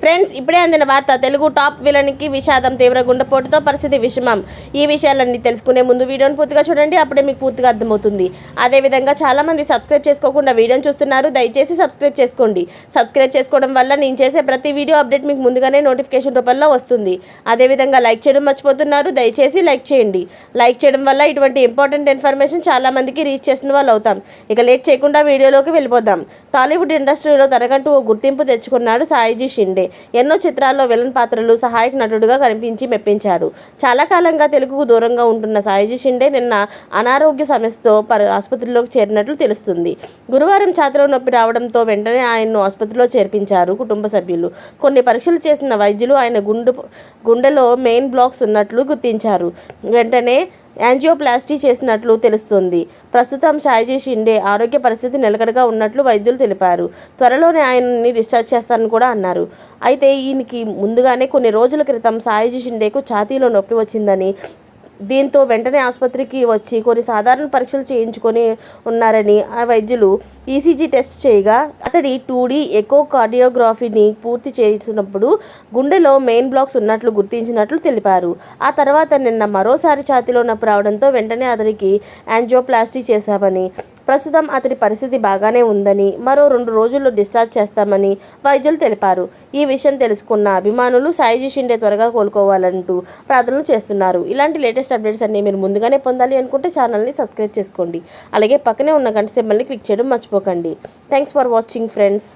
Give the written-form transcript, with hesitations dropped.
Friends, ఇప్పుడే అందిన వార్త. తెలుగు టాప్ విలన్కి విషాదం, తీవ్ర గుండెపోటుతో పరిస్థితి విషమం. ఈ విషయాలన్నీ తెలుసుకునే ముందు వీడియోని పూర్తిగా చూడండి, అప్పుడే మీకు పూర్తిగా అర్థమవుతుంది. అదేవిధంగా చాలామంది సబ్స్క్రైబ్ చేసుకోకుండా వీడియోని చూస్తున్నారు, దయచేసి సబ్స్క్రైబ్ చేసుకోండి. సబ్స్క్రైబ్ చేసుకోవడం వల్ల నేను చేసే ప్రతి వీడియో అప్డేట్ మీకు ముందుగానే నోటిఫికేషన్ రూపంలో వస్తుంది. అదేవిధంగా లైక్ చేయడం మర్చిపోతున్నారు, దయచేసి లైక్ చేయండి. లైక్ చేయడం వల్ల ఇటువంటి ఇంపార్టెంట్ ఇన్ఫర్మేషన్ చాలామందికి రీచ్ చేసిన వాళ్ళు అవుతాం. ఇక లేట్ చేయకుండా వీడియోలోకి వెళ్ళిపోదాం. టాలీవుడ్ ఇండస్ట్రీలో తనకంటూ ఓ గుర్తింపు తెచ్చుకున్నాడు సాయిజీ షిండే. ఎన్నో చిత్రాల్లో విలన్ పాత్రలు, సహాయక నటుడుగా కనిపించి మెప్పించాడు. చాలా కాలంగా తెలుగుకు దూరంగా ఉంటున్న సాయిజీ షిండే నిన్న అనారోగ్య సమస్యతో ఆసుపత్రిలోకి చేరినట్లు తెలుస్తుంది. గురువారం ఛాతీలో నొప్పి రావడంతో వెంటనే ఆయన్ను ఆసుపత్రిలో చేర్పించారు కుటుంబ సభ్యులు. కొన్ని పరీక్షలు చేసిన వైద్యులు ఆయన గుండెలో మెయిన్ బ్లాక్స్ ఉన్నట్లు గుర్తించారు. వెంటనే యాంజియోప్లాస్టీ చేసినట్లు తెలుస్తుంది. ప్రస్తుతం సాయిజీ షిండే ఆరోగ్య పరిస్థితి నిలకడగా ఉన్నట్లు వైద్యులు తెలిపారు. త్వరలోనే ఆయన్ని డిశ్చార్జ్ చేస్తారని కూడా అన్నారు. అయితే ఈయనకి ముందుగానే కొన్ని రోజుల క్రితం సాయిజీ షిండేకు ఛాతీలో నొప్పి వచ్చిందని, దీంతో వెంటనే ఆసుపత్రికి వచ్చి కొన్ని సాధారణ పరీక్షలు చేయించుకొని ఉన్నారని ఆ వైద్యులు ఈసీజీ టెస్ట్ చేయగా అతడి 2D ఎకోకార్డియోగ్రఫీని పూర్తి చేసినప్పుడు గుండెలో మెయిన్ బ్లాక్స్ ఉన్నట్లు గుర్తించినట్లు తెలిపారు. ఆ తర్వాత నిన్న మరోసారి ఛాతీలో నొప్పి రావడంతో వెంటనే అతనికి యాంజియోప్లాస్టీ చేశామని, ప్రస్తుతం అతడి పరిస్థితి బాగానే ఉందని, మరో 2 రోజుల్లో డిశ్చార్జ్ చేస్తామని వైద్యులు తెలిపారు. ఈ విషయం తెలుసుకున్న అభిమానులు సాయిజీ షిండే త్వరగా కోలుకోవాలంటూ ప్రార్థనలు చేస్తున్నారు. ఇలాంటి లేటెస్ట్ అప్డేట్స్ అన్నీ మీరు ముందుగానే పొందాలి అనుకుంటే ఛానల్ని సబ్స్క్రైబ్ చేసుకోండి. అలాగే పక్కనే ఉన్న గంట సింబల్ని క్లిక్ చేయడం మర్చిపోకండి. Thanks for watching friends.